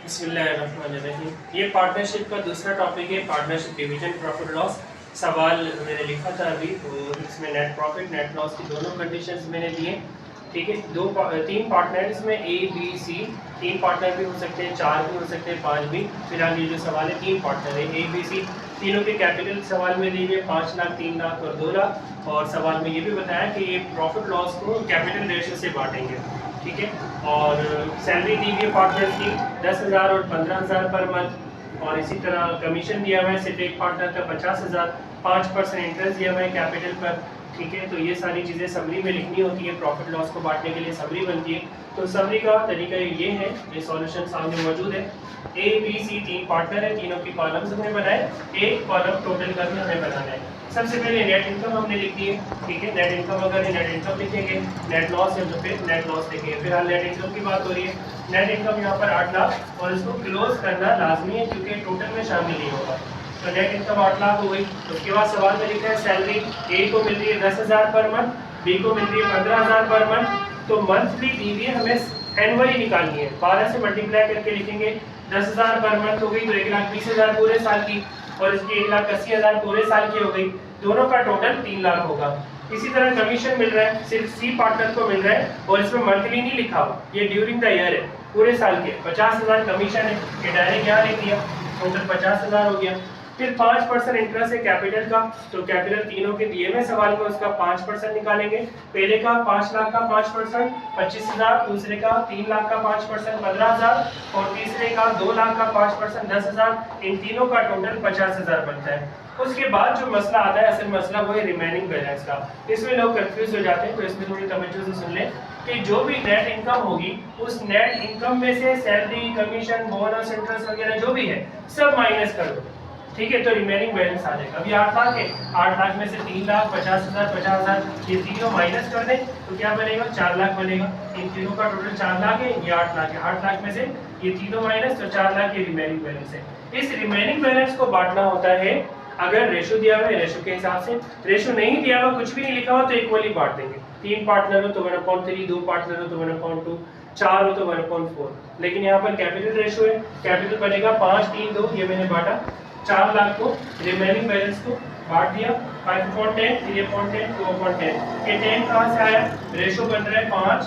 बिस्मिल्लाहिर्रहमानिर्रहीम। ये पार्टनरशिप का दूसरा टॉपिक है, पार्टनरशिप डिवीजन प्रॉफिट लॉस। सवाल मैंने लिखा था अभी, और इसमें नेट प्रॉफिट नेट लॉस की दोनों कंडीशंस मैंने दिए। ठीक है, तीन पार्टनर इसमें ए बी सी, तीन पार्टनर भी हो सकते हैं, चार भी हो सकते हैं, पांच भी। फिलहाल ये जो सवाल है तीन पार्टनर है ए बी सी, तीनों के कैपिटल सवाल में दी हुई 5 लाख, 3 लाख और 2 लाख। और सवाल में ये भी बताया कि ये प्रॉफिट लॉस को कैपिटल रेशियो से बांटेंगे। ठीक है, और सैलरी दी हुई है पार्टनर की 10,000 और 15,000 पर मंथ। और इसी तरह कमीशन दिया हुआ है सिर्फ एक पार्टनर का 50,000, 5% इंटरेस्ट दिया हुआ है कैपिटल पर। ठीक है, तो ये सारी चीज़ें समरी में लिखनी होती है, प्रॉफिट लॉस को बांटने के लिए समरी बनती है। तो समरी का तरीका ये है, ये सॉल्यूशन सामने मौजूद है। ए बी सी तीन पार्टनर है, तीनों की कॉलम्स हमने बनाए, एक कॉलम टोटल करके हमें बनाना है। सबसे पहले नेट इनकम हमने लिख दी है। ठीक है, नेट इनकम अगर नेट इनकम लिखेंगे, नेट लॉस है तो फिर नेट लॉस लिखेंगे। फिलहाल नेट इनकम की बात हो रही है। नेट इनकम यहाँ पर 8 लाख, और इसको क्लोज करना लाजमी है क्योंकि टोटल में शामिल नहीं होगा। तो नेट इनकम 8 लाख हो गई। उसके बाद सवाल में लिखा है सैलरी ए को मिल रही है 10,000 पर मंथ, बी को मिल रही है 15,000 पर मंथ। तो मंथली दी हुई है, हमें एनुअली निकालनी है। 12 से मल्टीप्लाई करके लिखेंगे, 10,000 पर मंथ हो गई तो 1,20,000 पूरे साल की, और इसकी 1,80,000 पूरे साल की हो गई। दोनों का टोटल 3 लाख होगा। इसी तरह कमीशन मिल रहा है, सिर्फ सी पार्टनर को मिल रहा है, और इसमें मंथली नहीं लिखा हुआ, ये ड्यूरिंग द ईयर है, पूरे साल के 50,000 कमीशन है। ये डायरेक्ट यहाँ लिख दिया, टोटल 50,000 हो गया। फिर 5% इंटरेस्ट है कैपिटल का, तो कैपिटल तीनों के दिए हुए सवाल में उसका 5% निकालेंगे। पहले का 5 लाख का 5% 25,000, दूसरे का 3 लाख का 5% 15,000, और तीसरे का 2 लाख का 5% 10,000। इन तीनों का टोटल 50,000 बनता है। उसके बाद जो मसला आता है, असल मसला वो है रिमेनिंग बैलेंस का। इसमें लोग कंफ्यूज हो जाते हैं, तो इसमें थोड़ी तवज्जो से सुन लें कि जो भी नेट इनकम होगी, उस नेट इनकम में से सैलरी, कमीशन, बोनस, इंटरेस्ट वगैरह जो भी है सब माइनस कर दो। ठीक है, तो रिमेनिंग बैलेंस आ जाएगा। अभी 8 लाख है, 8 लाख में से 3 लाख, 50,000, 50,000, ये तीनों माइनस कर दें तो क्या बनेगा, 4 लाख बनेगा। इन तीनों का टोटल 4 लाख है, ये 8 लाख है। 8 लाख में से ये तीनों माइनस, तो 4 लाख ये रिमेनिंग बैलेंस है। इस रिमेनिंग बैलेंस को बांटना होता है, अगर रेशो दिया हुआ है रेशो के हिसाब से, रेशो नहीं दिया हुआ, कुछ भी नहीं लिखा हुआ, तो इक्वली बांट देंगे। 3 पार्टनर हो तो 1/3, 2 पार्टनर हो तो 1/2, 4 हो तो 1/4। लेकिन यहाँ पर कैपिटल रेशो है, कैपिटल बनेगा 5, 3, 2, ये मैंने बांटा 4 लाख को, रिमेनिंग बैलेंस को बांट दिया 5/10, 3/10, 2/10। ये 10 कहाँ से आया, रेशो बन रहा है 5,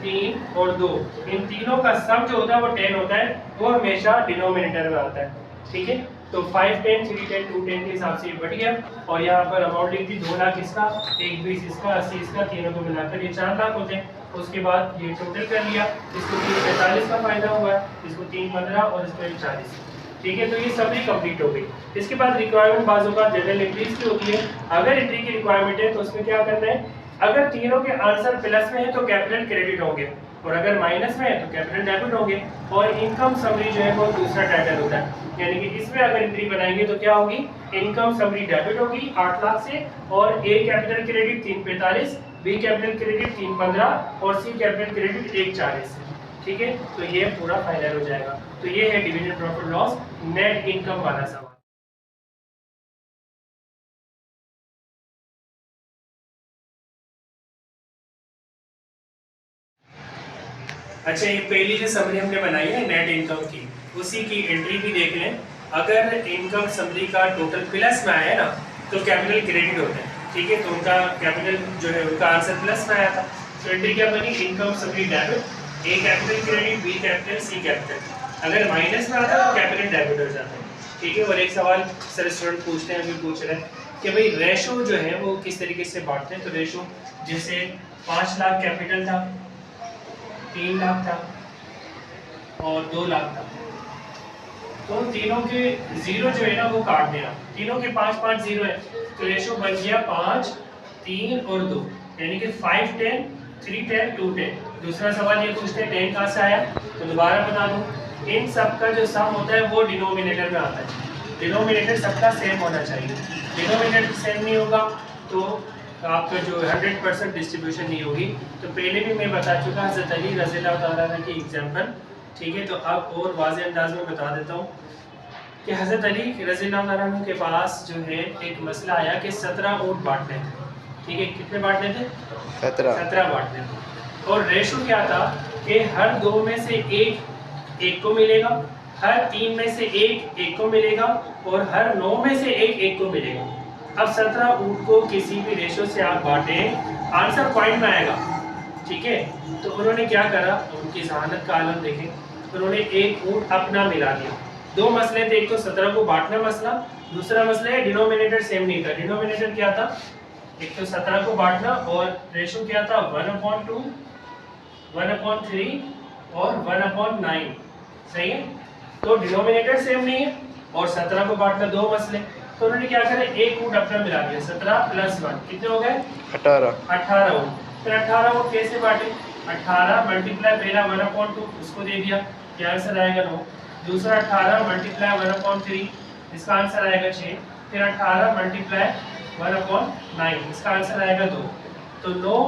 3 और 2। इन तीनों का सम जो होता है वो 10 होता है, वो हमेशा डिनोमिनेटर में आता है। ठीक है, तो 5, 10, 3, 10, 2, 10 के हिसाब से ये बढ़ गया। और यहाँ पर अमाउंट लिख दी 2 लाख इसका, 1,20 इसका, 80 इसका, तीनों को मिलाकर ये 4 लाख होते हैं। उसके बाद ये टोटल कर लिया, इसको 345 का फायदा हुआ है, इसको 315 और इसको 40। ठीक है, तो ये सभी कंप्लीट हो गई। इसके बाद रिक्वायरमेंट बाजू का जनरल एंट्रीज की होती है। अगर एंट्री की रिक्वायरमेंट है तो उसमें क्या करना है, अगर तीनों के आंसर प्लस में है तो कैपिटल क्रेडिट होंगे, और अगर माइनस में है तो कैपिटल डेबिट होंगे। और इनकम समरी जो है वो दूसरा टाइटल होता है, यानी कि इसमें अगर एंट्री बनाएंगे तो क्या होगी, इनकम समरी डेबिट होगी 8 लाख से, और A capital credit 345, B capital credit 315 और सी कैपिटल क्रेडिट 140 से। ठीक है, तो ये पूरा फाइनल हो जाएगा। तो ये है division profit loss net income वाला सवाल। अच्छा, ये पहली जो समरी हमने बनाई है नेट इनकम की, उसी की एंट्री भी देख लें। अगर इनकम समरी का टोटल प्लस में आया ना तो कैपिटल क्रेडिट होता है। ठीक है, तो उनका कैपिटल जो है उनका आंसर प्लस में आया था, तो एंट्री क्या बनी, इनकम समरी डेबिट, ए कैपिटल क्रेडिट, बी कैपिटल, सी कैपिटल। अगर माइनस में आता तो कैपिटल डेबिट हो जाता है। ठीक है, और एक सवाल सर स्टूडेंट पूछते हैं, अभी पूछ रहे हैं कि भाई रेशो जो है वो किस तरीके से बांटते हैं। तो रेशो जैसे 5 लाख कैपिटल था, 3 लाख था और 2 लाख था, तो तीनों के जीरो जो है ना वो काट देना। तीनों के 5, 5 जीरो है, तो रेशो बन गया 5, 3 और 2, यानी कि 5, 10, 3, 10, 2, 10। दूसरा सवाल ये पूछते हैं 10 कहाँ से आया, तो दोबारा बता दूं, इन सब का जो सम होता है वो डिनोमिनेटर में आता है। डिनोमिनेटर सबका सेम होना चाहिए, डिनोमिनेटर सेम नहीं होगा तो आपका जो 100% डिस्ट्रीब्यूशन नहीं होगी। तो पहले भी मैं बता चुका हज़रत अली रज़ी अल्लाह तआला अन्हु की एग्जाम्पल। ठीक है, तो अब और वाज़े अंदाज में बता देता हूँ कि हज़रत अली रज़ी अल्लाह तआला अन्हु के पास जो है एक मसला आया कि 17 ऊँट बांटने थे। ठीक है, कितने बांटने थे, 17 बांटने थे। और रेशो क्या था कि हर 2 में से एक को मिलेगा हर 3 में से एक को मिलेगा और हर 9 में से एक को मिलेगा। अब 17 ऊँट को किसी भी रेशो से आप बांटें, आंसर पॉइंट में आएगा, ठीक है। तो उन्होंने क्या करा, उनकी जहानत का आलम देखें, उन्होंने एक ऊँट अपना मिला दिया। दो मसले थे, एक तो 17 को बांटना मसला, दूसरा मसला है डिनोमिनेटर सेम नहीं था। डिनोमिनेटर क्या था, एक तो 17 को बांटना और रेशो क्या था 1/2, 1/3 और 1/9, सही है। तो डिनोमिनेटर सेम नहीं है और 17 को बांटना दो मसले, तो उन्होंने क्या करा, एक ऊँट अपना मिला दिया। 17 + 1 कितने हो गए, 18 ऊँट। फिर 18 ऊँट कैसे बांटे, 18 मल्टीप्लाई पहला 1/2 उसको दे दिया, क्या आंसर आएगा 9। दूसरा 18 मल्टीप्लाई 1/3, इसका आंसर आएगा 6। फिर 18 मल्टीप्लाई 1/9, इसका आंसर आएगा 2। तो 9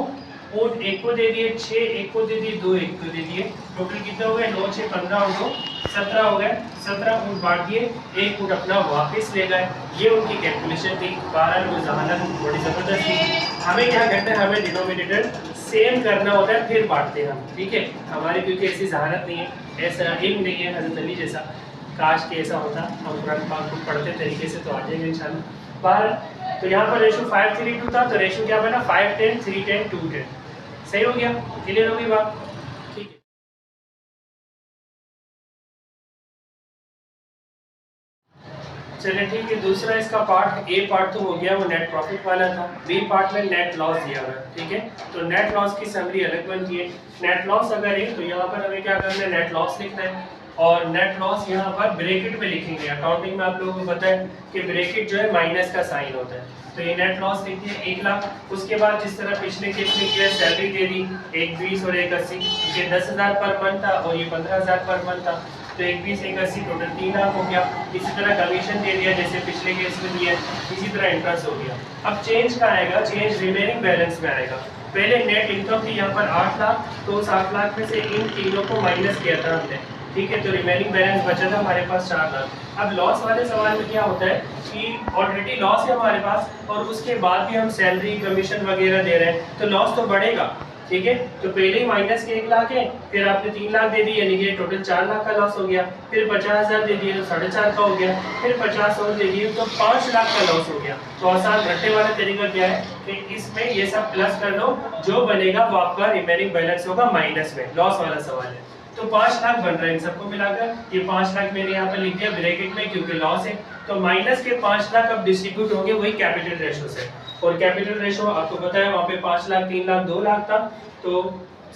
ऊँट एक को दे दिए, 6 एक को दे दिए, 2 एक को दे दिए, टोटल कितने हो गए, 9 6 15 और 2 17 हो गए। 17 ऊँट बांट दिए, एक ऊँट अपना वापस ले गए। ये उनकी कैलकुलेशन थी। 12 वो जहानत बड़ी ज़बरदस्त थी। हमें क्या करना है, हमें डिनोमिनेटर सेम करना होता है फिर बांटते हैं हम, ठीक है। हमारे क्योंकि ऐसी जहानत नहीं है, ऐसा इल्म नहीं है हज़रत अली जैसा, काश के ऐसा होता, हम कुरान पाक को पढ़ते तरीके से तो आ जाएंगे इंशाल्लाह। 12 तो यहाँ पर रेशो 5:3:2 था, तो रेशो क्या बना 5:10 3:10 2:10, सही हो गया, क्लियर होगी बात, ठीक है। चलिए ठीक है, दूसरा इसका पार्ट, ए पार्ट तो हो गया, वो नेट प्रॉफिट वाला था। बी पार्ट में नेट लॉस दिया हुआ है, ठीक है। तो नेट लॉस की समरी अलग बनती है। नेट लॉस अगर है तो यहाँ पर हमें क्या करना है, नेट लॉस लिखना है और नेट लॉस यहाँ पर ब्रैकेट में लिखेंगे। अकाउंटिंग में आप लोगों को पता है कि ब्रैकेट जो है माइनस का साइन होता है। तो ये नेट लॉस लिखते हैं 1 लाख। उसके बाद जिस तरह पिछले केस में किया, सैलरी दे दी 1 20 और 1 80, ये 10,000 पर मंथ था और ये 15,000 पर मंथ था, तो 1 20 1 80 टोटल 3 लाख हो गया। इसी तरह कमीशन दे दिया जैसे पिछले केस में दिया, इसी तरह इंटरेस्ट हो गया। अब चेंज का आएगा, चेंज रिमेनिंग बैलेंस में आएगा। पहले नेट इनकम थी यहाँ पर 8 लाख, तो उस 8 लाख में से इन तीनों को माइनस किया था हमने, ठीक है। तो रिमेनिंग बैलेंस बचा था हमारे पास 4 लाख। अब लॉस वाले सवाल में क्या होता है कि ऑलरेडी लॉस है हमारे पास और उसके बाद भी हम सैलरी कमीशन वगैरह दे रहे हैं, तो लॉस तो बढ़ेगा, ठीक है। तो पहले ही माइनस के 1 लाख है, फिर आपने 3 लाख दे दिए, यानी कि टोटल 4 लाख का लॉस हो गया। फिर 50,000 दे दिए तो 4.5 का हो गया, फिर 50 और दे दिए तो 5 लाख का लॉस हो गया। तो आसान घटने वाला तरीका क्या है कि इसमें ये सब प्लस कर दो, जो बनेगा वो आपका रिमेनिंग बैलेंस होगा माइनस में। लॉस वाला सवाल है, तो 5 लाख बन रहा है इन सबको मिलाकर। ये 5 लाख मैंने यहाँ पर लिख दिया ब्रैकेट में क्योंकि लॉस है। तो माइनस के 5 लाख अब डिस्ट्रीब्यूट होंगे वही कैपिटल रेशो से, और कैपिटल रेशो आपको पता है वहाँ पे 5 लाख 3 लाख 2 लाख था, तो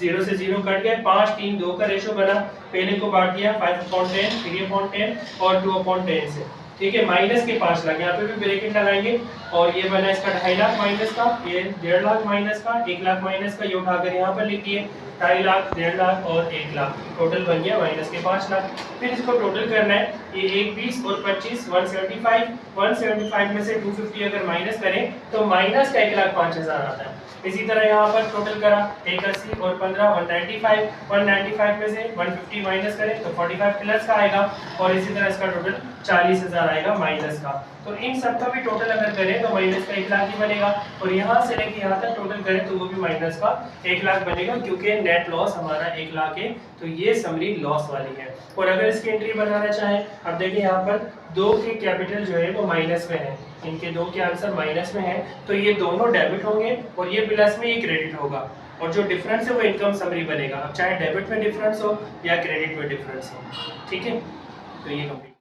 0 से 0 कट गए, 5 3 2 का रेशो बना। पहले को बांट दिया 5/10 3/10 और 2/10 से, ठीक है। माइनस के 5 लाख, यहाँ पे भी ब्रैकेट लगाएंगे और ये बना इसका 2.5 लाख माइनस का, ये 1.5 लाख माइनस का, 1 लाख माइनस का, ये उठाकर यहाँ पर लिख दिए 2.5 लाख 1.5 लाख और 1 लाख, टोटल बन गया माइनस के 5 लाख। फिर इसको टोटल करना है, ये 1 20 और 25 175 में से 250 अगर माइनस करें तो माइनस का 1,05,000 आता है। इसी तरह यहाँ पर टोटल करा 180 और 15 195 में से 150 माइनस करें तो 45 प्लस का आएगा, और इसी तरह इसका टोटल 40,000 आएगा माइनस का। तो इन सब का भी टोटल अगर करें तो माइनस का 1 लाख ही बनेगा, और यहाँ से लेके यहाँ तक टोटल करें तो वो भी माइनस का 1 लाख बनेगा, क्योंकि नेट लॉस हमारा 1 लाख है। तो ये समरी लॉस वाली है। और अगर इसकी एंट्री बनाना चाहें, अब देखिए यहाँ पर 2 के कैपिटल जो है वो माइनस में है, इनके 2 के आंसर माइनस में है, तो ये दोनों डेबिट होंगे और ये प्लस में, ये क्रेडिट होगा, और जो डिफरेंस है वो इनकम समरी बनेगा। अब चाहे डेबिट में डिफरेंस हो या क्रेडिट में डिफरेंस हो, ठीक है। तो ये कंप्लीट।